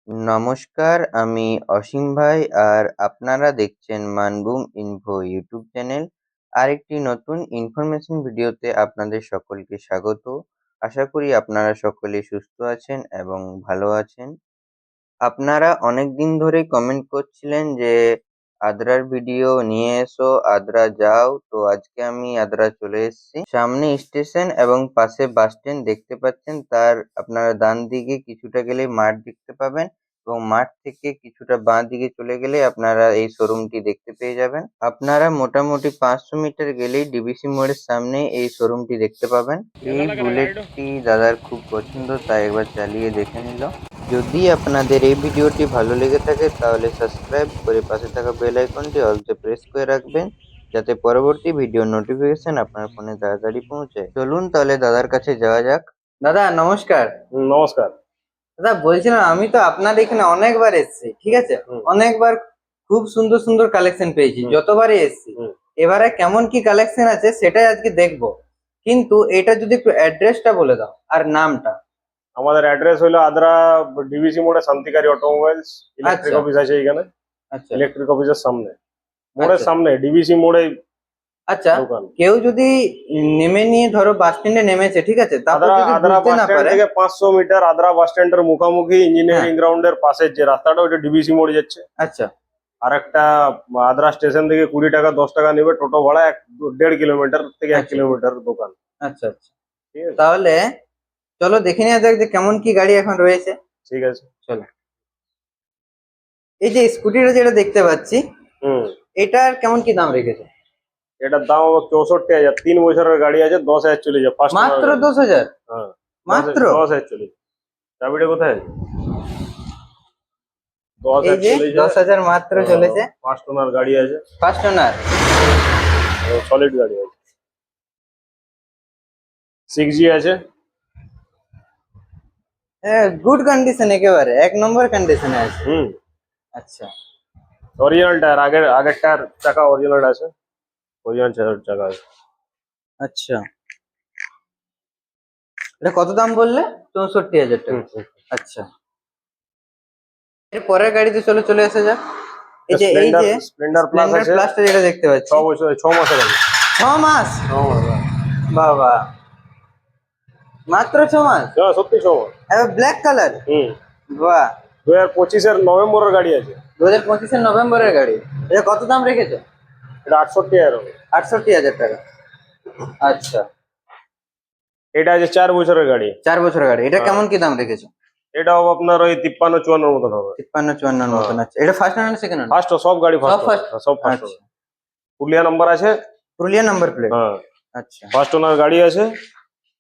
নমস্কার, আমি অসীম ভাই আর আপনারা দেখছেন মানভূম ইনফো ইউটিউব চ্যানেল। আরেকটি নতুন ইনফরমেশন ভিডিওতে আপনাদের সকলকে স্বাগত। আশা করি আপনারা সকলে সুস্থ আছেন এবং ভালো আছেন। আপনারা অনেকদিন ধরেই কমেন্ট করছিলেন যে আদ্রার ভিডিও নিয়ে এসো, আদ্রা যাও। তো আজকে আমি আদ্রা চলে এসেছি। সামনে স্টেশন এবং পাশে বাস স্ট্যান্ড দেখতে পাচ্ছেন। তার আপনারা ডান দিকে কিছুটা গেলে মাঠ দেখতে পাবেন এবং মাঠ থেকে কিছুটা বাঁ দিকে চলে গেলে আপনারা এই শোরুমটি দেখতে পেয়ে যাবেন। আপনারা মোটামুটি 500 মিটার গেলেই ডিবিসি মোড়ের সামনে এই শোরুমটি দেখতে পাবেন। এই বুলেটটি দাদার খুব পছন্দ, তাই একবার চালিয়ে দেখে নিল। যদি আপনাদের এই ভিডিওটি ভালো লেগে থাকে তাহলে সাবস্ক্রাইব করে পাশে থাকা বেল আইকনটি অলতে প্রেস করে রাখবেন, যাতে পরবর্তী ভিডিও নোটিফিকেশন আপনার ফোনে তাড়াতাড়ি পৌঁছায়। চলুন তাহলে দাদার কাছে যাওয়া যাক। দাদা নমস্কার। নমস্কার। দাদা বলছিলাম, আমি তো আপনার এখানে অনেকবার এসেছি, ঠিক আছে, অনেকবার খুব সুন্দর সুন্দর কালেকশন পেয়েছি যতবারই এসেছি। এবারে কেমন কি কালেকশন আছে সেটাই আজকে দেখবো, কিন্তু এটা যদি একটু অ্যাড্রেসটা বলে দাও আর নামটা। আমাদের অ্যাড্রেস হলো আদ্রা ডিভিসি মোড়ে শান্তিকারী অটোমোবাইলস ইলেকট্রিক অফিস আছে এখানে। আচ্ছা, ইলেকট্রিক অফিসের সামনে, মোড়ের সামনে ডিভিসি মোড়ে। আচ্ছা, কেউ যদি নেমে নিয়ে ধরো বাস স্ট্যান্ডে নেমেছে, ঠিক আছে, তারপর যদি আদ্রা বুঝতে বাস না স্ট্যান্ড পারে, থেকে 500 মিটার আদ্রা বাস স্ট্যান্ডের মুখোমুখি ইঞ্জিনিয়ারিং গ্রাউন্ডের পাশে যে রাস্তাটা ওইটা ডিভিসি মোড়ে যাচ্ছে। আচ্ছা, আর একটা আদ্রা স্টেশন থেকে 20 টাকা 10 টাকা নেবে টোটো ভাড়া, 1.5 কিলোমিটার থেকে 1 কিলোমিটার দোকান। আচ্ছা আচ্ছা, ঠিক আছে, তাহলে চলো দেখে নেওয়া যাক যে কেমন কি গাড়ি এখন রয়েছে। ঠিক আছে, চলো। এই যে স্কুটিটা যেটা দেখতে পাচ্ছি, এটার কেমন কি দাম রেখেছে? এটার দাম হবে 64,000। 3 বছরের গাড়ি আছে, 10,000 চলে যায়। মাত্র 10,000? হ্যাঁ, মাত্র 10,000 চলে যায়। চাবিটা কোথায় আছে? এই যে 10,000 মাত্র চলেছে। 5 টনার গাড়ি আছে, 5 টনার সলিড গাড়ি আছে। 6G আছে। হ্যাঁ, গুড কন্ডিশন, একেবারে 1 নম্বর কন্ডিশনে আছে। আচ্ছা, অরিজিনাল টায়ার, আগের টায়ার চাকা অরিজিনাল আছে, অরিজিনাল চাকা আছে। আচ্ছা, এটা কত দাম বললে? 64,000 টাকা। আচ্ছা, এর পরের গাড়িতে চলে আসা যাক। এই যে স্প্লেন্ডার প্লাস আছে, প্লাসটা যেটা দেখতে পাচ্ছি, 6 মাসের আছে। 6 মাস? বাবা, মাত্র 6 মাস? সত্যি 6 মাস। Black colour? বাহ। 2025-এর নভেম্বরের গাড়ি আছে। 2025-এর নভেম্বরের গাড়ি। এটা কত দাম রেখেছো? এটা 68,000 হবে। 68,000 টাকা। আচ্ছা, এটা আছে 4 বছরের গাড়ি। 4 বছরের গাড়ি। এটা কেমন কি দাম রেখেছো? এটাও আপনার ওই 53-54 মতন হবে। 53-54 মতন। আচ্ছা, এটা ফার্স্ট হ্যান্ড না সেকেন্ড হ্যান্ড? ফার্স্ট, সব গাড়ি ফার্স্ট। সব ফার্স্ট। পুরুলিয়া নাম্বার আছে। Purulia number plate? হ্যাঁ। আচ্ছা, ফার্স্ট ওনার গাড়ি আছে,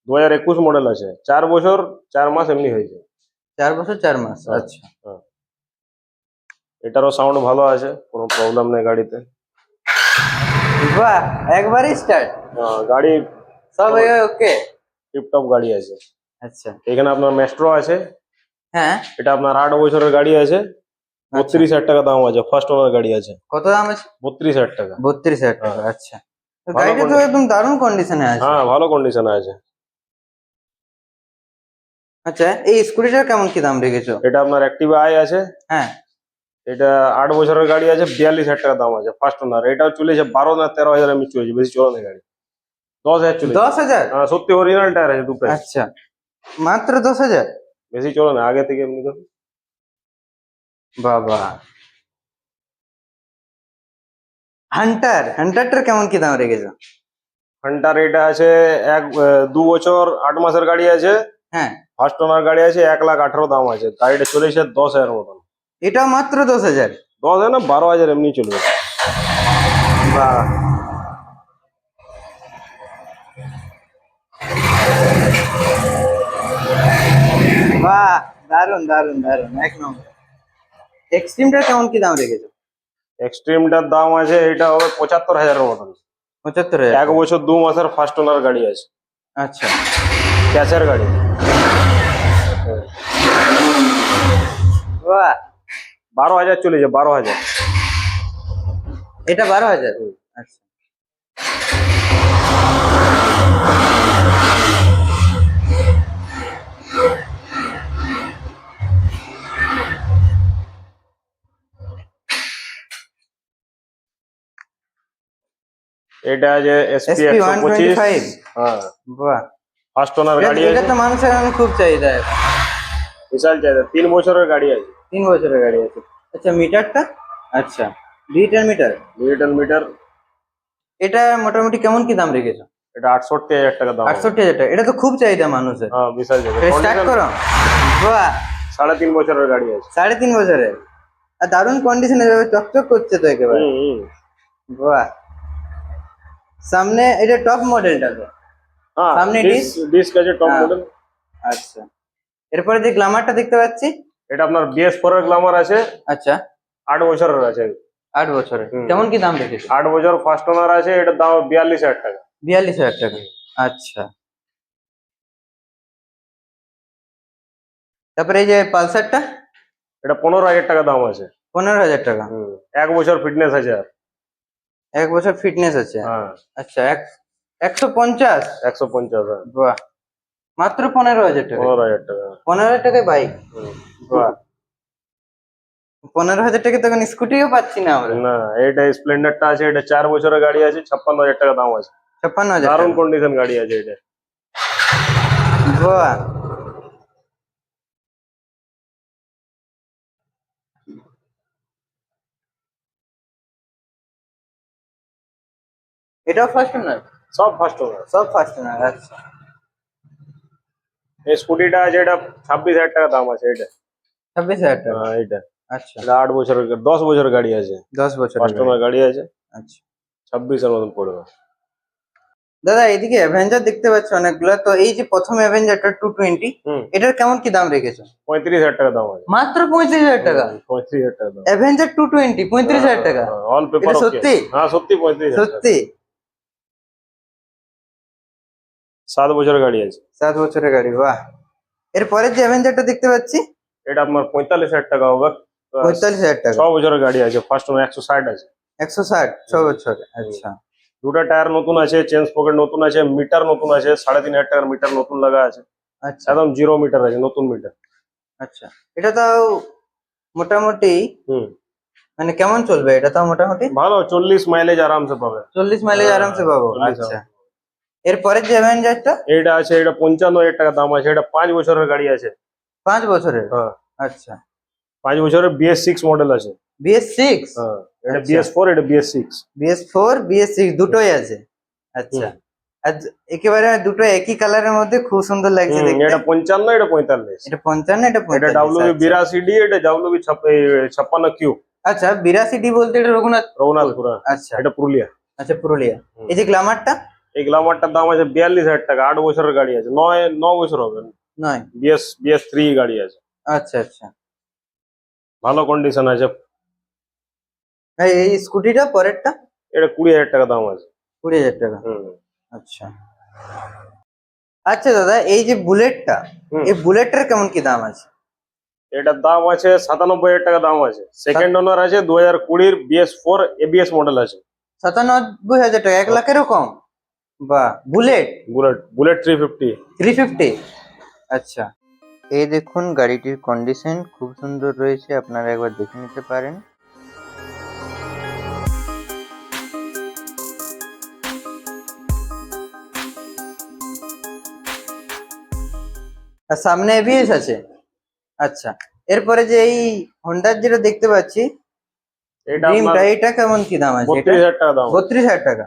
2021 মডেল আছে। 4 বছর 4 মাস এমনি হয়েছে। 4 বছর 4 মাস। আচ্ছা, এটারও সাউন্ড ভালো আছে, কোনো প্রবলেম নেই গাড়িতে। বাহ, একবারই স্টার্ট? গাড়ি সব ওকে, টিপটপ গাড়ি আছে। আচ্ছা, এখানে আপনার মেস্ট্রো আছে। হ্যাঁ, এটা আপনার 8 বছরের গাড়ি আছে, 32,000 টাকা দাম আছে। ফার্স্ট ওনার গাড়ি আছে। কত দাম আছে? 32,000 টাকা। 32,000 টাকা। আচ্ছা, গাড়িটা তো একদম দারুণ কন্ডিশনে আছে। হ্যাঁ, ভালো কন্ডিশনে আছে। আচ্ছা, এই স্কুটিটার কেমন কি দাম রেখেছো? এটা আপনার অ্যাক্টিভা আই আছে। হ্যাঁ, এটা 8 বছরের গাড়ি আছে, 42,000 টাকা দাম আছে। First owner. এটাও চলেছে 12 না 13,000 এমনি চলেছে, বেশি চলে না গাড়ি। 10,000 চলে। 10,000? হ্যাঁ, সত্যি অরিজিনাল টায়ার আছে দুটো। আচ্ছা, মাত্র 10,000? বেশি চলে না, আগে থেকে এমনি। বাবা, হান্টারটার কেমন কি দাম রেখেছো? হান্টার এটা আছে 2 বছর 8 মাসের গাড়ি আছে। হ্যাঁ, ফার্স্ট ওনার গাড়ি আছে, 1,18,000 দাম আছে। গাড়িটা চলেছে 10,000 মতন। এটা মাত্র 10,000? 10,000 না 12,000 এমনি চলবে। বাহ, বাহ, দারুন দারুন দারুন, 1 নম্বর। এক্সট্রিমটার কেমন কি দাম রেখেছো? এক্সট্রিমটার দাম আছে, এটা হবে 75,000 মতন। 75,000? 1 বছর 2 মাসের ফার্স্ট ওনার গাড়ি আছে। আচ্ছা, ক্যাশের গাড়ি। বাহ, 12,000 চলেছে, 12,000। এটা 12,000? আচ্ছা, এটা আছে এসপি SP 125। 125। হ্যাঁ, বাহ, ফার্স্ট ওনার গাড়ি এটা আছে, তো মানুষের এখন খুব চাহিদা এখন। বিশাল চাহিদা, 3 বছরের গাড়ি আছে। 3 বছরের গাড়ি আছে। আচ্ছা, মিটারটা? আচ্ছা, ডিজিটাল মিটার। Digital meter. এটা মোটামুটি কেমন কি দাম রেখেছো? এটা 68,000 টাকা দাম হবে। 68,000 টাকা? এটা তো খুব চাহিদা মানুষের। হ্যাঁ, বিশাল চাহিদা। স্টার্ট করো। বাহ, 3.5 বছরের গাড়ি আছে। 3.5 বছরের। আর দারুণ কন্ডিশনে যাবে, চকচক করছে তো একেবারে। হুম। বাহ, সামনে এটা টপ মডেলটা তো। হ্যাঁ, সামনে ডিস্ক ডিস্ক আছে, টপ হ্যাঁ। মডেল। আচ্ছা, এরপরে যে গ্ল্যামারটা দেখতে পাচ্ছি। এটা আপনার BS4 এর গ্ল্যামার আছে, আচ্ছা, 8 বছরের আছে। 8 বছরের। হুম। কেমন কি দাম রেখেছো? 8 বছর ফার্স্ট ওনার আছে, এটার দাম 42,000 টাকা। 42,000 টাকা। আচ্ছা, তারপরে এই যে পালসারটা। এটা 15,000 টাকা দাম আছে। 15,000 টাকা। 1 বছর ফিটনেস আছে আর। 1 বছর ফিটনেস আছে। হ্যাঁ, আচ্ছা, 150। 150। হ্যাঁ, বাহ, মাত্র 15,000 টাকা। 15,000 টাকা। 15,000 টাকায় বাইক। হুম। বাহ, 15,000 টাকা তো এখন স্কুটিও পাচ্ছি না আমরা। না, এটা স্প্লেন্ডারটা আছে, এটা 4 বছরের গাড়ি আছে, 56,000 টাকা দাম আছে। 56,000 দারুণ টাকা। কন্ডিশন গাড়ি আছে এটা। বাহ, এটাও ফার্স্ট ওনার? সব ফার্স্ট ওনার। সব ফার্স্ট ওনার। আচ্ছা, এই স্কুটিটা আছে, এটা 26,000 টাকা দাম আছে এটা। 26,000 টাকা। হ্যাঁ, এটা আচ্ছা, এটা 8 বছরের, 10 বছরের গাড়ি আছে। 10 বছরের ফার্স্ট গাড়ি। ওনার গাড়ি আছে, আচ্ছা 26-এর মতন পড়বে। দাদা, এদিকে অ্যাভেঞ্জার দেখতে পাচ্ছি অনেকগুলো। তো এই যে প্রথম অ্যাভেঞ্জারটা 220, হুম, এটার কেমন কি দাম রেখেছো? 35,000 টাকা দাম আছে। মাত্র 35,000 টাকা? 35,000 টাকা দাম। অ্যাভেঞ্জার 220 35,000 টাকা? অল পেপার এটা ওকে। সত্যি? হ্যাঁ, সত্যি 35,000 টাকা। সত্যি? 7 বছরের গাড়ি আছে। 7 বছরের গাড়ি। বাহ, এরপরের যে অ্যাভেঞ্জারটা দেখতে পাচ্ছি। এটা আপনার 45,000 টাকা হবে। 45,000 টাকা। 6 বছরের গাড়ি আছে, ফার্স্ট ওনার 160 আছে। 160, 6 বছর। হুম। আচ্ছা। দুটা টায়ার নতুন আছে, চেঞ্জ পকেট নতুন আছে, মিটার নতুন আছে, 3,500 টাকার মিটার নতুন লাগা আছে। আচ্ছা। একদম 0 মিটার আছে, নতুন মিটার। আচ্ছা, এটা তাও মোটামুটি হুম, মানে কেমন চলবে? এটা তাও মোটামুটি ভালো, 40 মাইলেজ আরামসে পাবে। 40 মাইলেজ আরামসে পাবো। 40 আচ্ছা, এরপরের যে অ্যাভেঞ্জারটা। এইটা আছে, এটা 55,000 টাকা দাম আছে, এটা 5 বছরের গাড়ি আছে। 5 বছরের। হ্যাঁ, আচ্ছা, 5 বছরের BS6 মডেল আছে। BS6। হ্যাঁ, এটা আচ্ছা। BS4, এটা BS6। BS4 BS6 দুটোই আছে। আচ্ছা, আর একেবারে দুটো একই কালারের মধ্যে খুব সুন্দর লাগছে দেখতে। এটা 55, এটা 45। এটা 55, এটা এটা 45। WB 82D, এটা WB 56Q। আচ্ছা, 82D বলতে এটা রঘুনাথপুর। রঘুনাথপুর। আচ্ছা। এটা পুরুলিয়া। আচ্ছা, পুরুলিয়া। এই যে গ্ল্যামারটা। এই গ্ল্যামারটার দাম আছে 42,000 টাকা, 8 বছরের গাড়ি আছে। 9 বছর হবে। 9। BS3 গাড়ি আছে, আচ্ছা আচ্ছা। ভালো কন্ডিশন আছে। এই স্কুটিটা পরেরটা? এটা 20,000 টাকা দাম আছে। 20,000 টাকা। হুম। আচ্ছা। আচ্ছা দাদা, এই যে বুলেটটা, হুম। এই বুলেটটার কেমন কি দাম আছে? এটার দাম আছে 97,000 টাকা দাম আছে। সেকেন্ড ওনার আছে, 2020 BS4 ABS মডেল আছে। 97,000 টাকা? 1 লাখেরও কম? বাহ, বুলেট। বুলেট 350। 350। আচ্ছা। এই দেখুন গাড়িটির কন্ডিশন খুব সুন্দর রয়েছে, আপনারা একবার দেখে নিতে পারেন। আর সামনে এবিএস আছে। আচ্ছা, এরপরে যে এই হোন্ডার যেটা দেখতে পাচ্ছি এটা ড্রিমটা, আপনার এটা কেমন কি দাম আছে? 32,000 টাকা দাম আছে। 32,000 টাকা।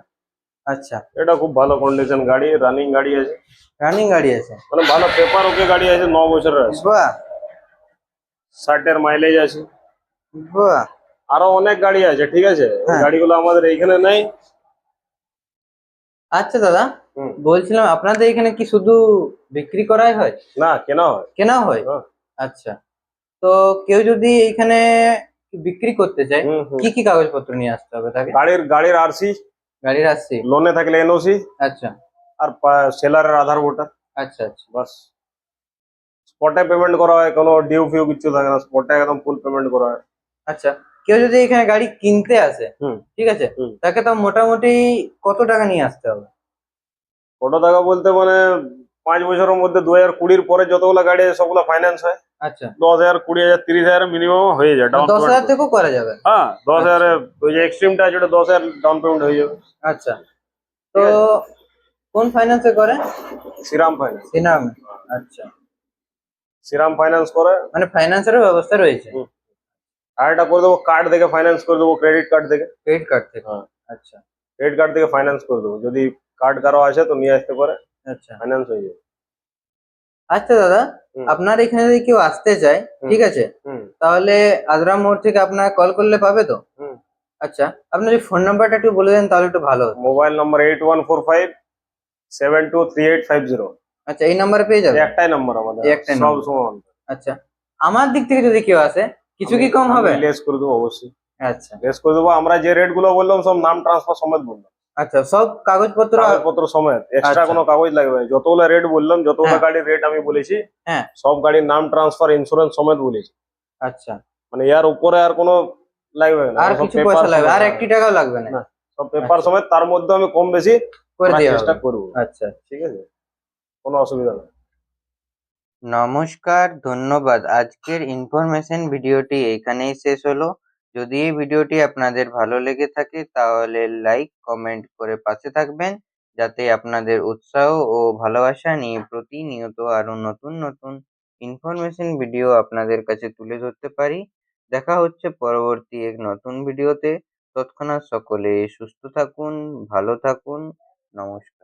আচ্ছা, এটা খুব ভালো কন্ডিশন গাড়ি, রানিং গাড়ি আছে, রানিং গাড়ি আছে। মানে ভালো পেপার ওকে গাড়ি আছে, 9 বছরের আছে। বাহ 60-এর মাইলেজ আছে। বাহ। আরো অনেক গাড়ি আছে, ঠিক আছে, ওই হ্যাঁ। গাড়িগুলো আমাদের এইখানে নেই। আচ্ছা দাদা, হুম। বলছিলাম আপনাদের এখানে কি শুধু বিক্রি করাই হয়? না, কেনা হয়। কেনা হয়? হ্যাঁ। আচ্ছা, তো কেউ যদি এখানে বিক্রি করতে চায়, হুম, হুম। কি কি কাগজপত্র নিয়ে আসতে হবে তাকে? গাড়ির আরসি, গাড়ির আসছে। লোনে থাকলে এনওসি, আচ্ছা আর সেলারের আধার ভোটার, আচ্ছা। আচ্ছা বাস। স্পটে পেমেন্ট করা হয়, কোনো ডিউ ফিউ কিছু থাকে না, স্পটে একদম ফুল পেমেন্ট করা হয়। আচ্ছা, কেউ যদি এখানে গাড়ি কিনতে আসে, হুম। ঠিক আছে, হুম। তাকে তো মোটামুটি কত টাকা নিয়ে আসতে হবে? কত টাকা বলতে মানে 5 বছরের মধ্যে 2020-র পরে যতগুলো গাড়ি আছে সবগুলো ফাইন্যান্স হয়। আচ্ছা, 10,000, 20,000, 30,000 মিনিমাম হয়ে যায় ডাউন 10,000 পেমেন্ট। থেকেও করা যাবে? হ্যাঁ, 10,000 ওই যে এক্সট্রিমটা আছে, ওটা 10,000 ডাউন পেমেন্ট হয়ে যাবে। আচ্ছা, তো ঠিক আছে? কোন ফাইন্যান্সে করেন? শ্রীরাম ফাইন্যান্স। সিনাম। আচ্ছা, শ্রীরাম ফাইন্যান্স করে। মানে ফাইন্যান্সেরও ব্যবস্থা রয়েছে? হুম। আর এটা করে দেবো কার্ড থেকে ফাইন্যান্স করে দেবো, ক্রেডিট কার্ড থেকে। ক্রেডিট কার্ড থেকে? হ্যাঁ, আচ্ছা ক্রেডিট কার্ড থেকে ফাইন্যান্স করে দেবো, যদি কার্ড কারো আছে তো নিয়ে আসতে পারে, আচ্ছা ফাইন্যান্স হয়ে যাবে। আচ্ছা দাদা, হুম। আপনার এখানে যদি কেউ আসতে চায়, হুম। ঠিক আছে, হুম। তাহলে আদ্রা মোড় থেকে আপনার কল করলে পাবে তো? হুম। আচ্ছা, আপনার যদি ফোন নাম্বারটা একটু বলে দেন তাহলে একটু ভালো হতো। মোবাইল নম্বর 8145723850। আচ্ছা, এই নাম্বারে পেয়ে যাবে? একটাই নাম্বার আমাদের, এই একটাই সব নম্বর? সময় on। আচ্ছা, আমার দিক থেকে যদি কেউ আসে, কিছু কি কম হবে? লেস করে দেবো অবশ্যই, আচ্ছা লেস করে দেবো। আমরা যে রেট গুলো বললাম সব নাম ট্রান্সফার সমেত বললাম, আচ্ছা, সব কাগজপত্র? কাগজপত্র সমেত, এক্সট্রা আচ্ছা কোনো কাগজ লাগবে না। যতগুলো রেট বললাম, যতগুলো হ্যাঁ গাড়ির রেট আমি বলেছি, হ্যাঁ। সব গাড়ির নাম ট্রান্সফার ইন্স্যুরেন্স সমেত বলেছি। আচ্ছা, মানে ইয়ার উপরে আর কোনো লাগবে না, আর সব কিছু পেপার পয়সা লাগবে? আর সমেত। একটি টাকাও লাগবে না? না, সব পেপার আচ্ছা, সমেত, তার মধ্যে আমি কম বেশি করে করার দেওয়া চেষ্টা হবে? করবো। আচ্ছা। ঠিক আছে, কোনো অসুবিধা নেই। নমস্কার, ধন্যবাদ। আজকের ইনফরমেশন ভিডিওটি এখানেই শেষ হলো। যদি এই ভিডিওটি আপনাদের ভালো লেগে থাকে তাহলে লাইক, কমেন্ট করে পাশে থাকবেন, যাতে আপনাদের উৎসাহ ও ভালোবাসা নিয়ে প্রতিনিয়ত আরো নতুন নতুন ইনফরমেশন ভিডিও আপনাদের কাছে তুলে ধরতে পারি। দেখা হচ্ছে পরবর্তী এক নতুন ভিডিওতে। তৎক্ষণাৎ সকলে সুস্থ থাকুন, ভালো থাকুন। নমস্কার।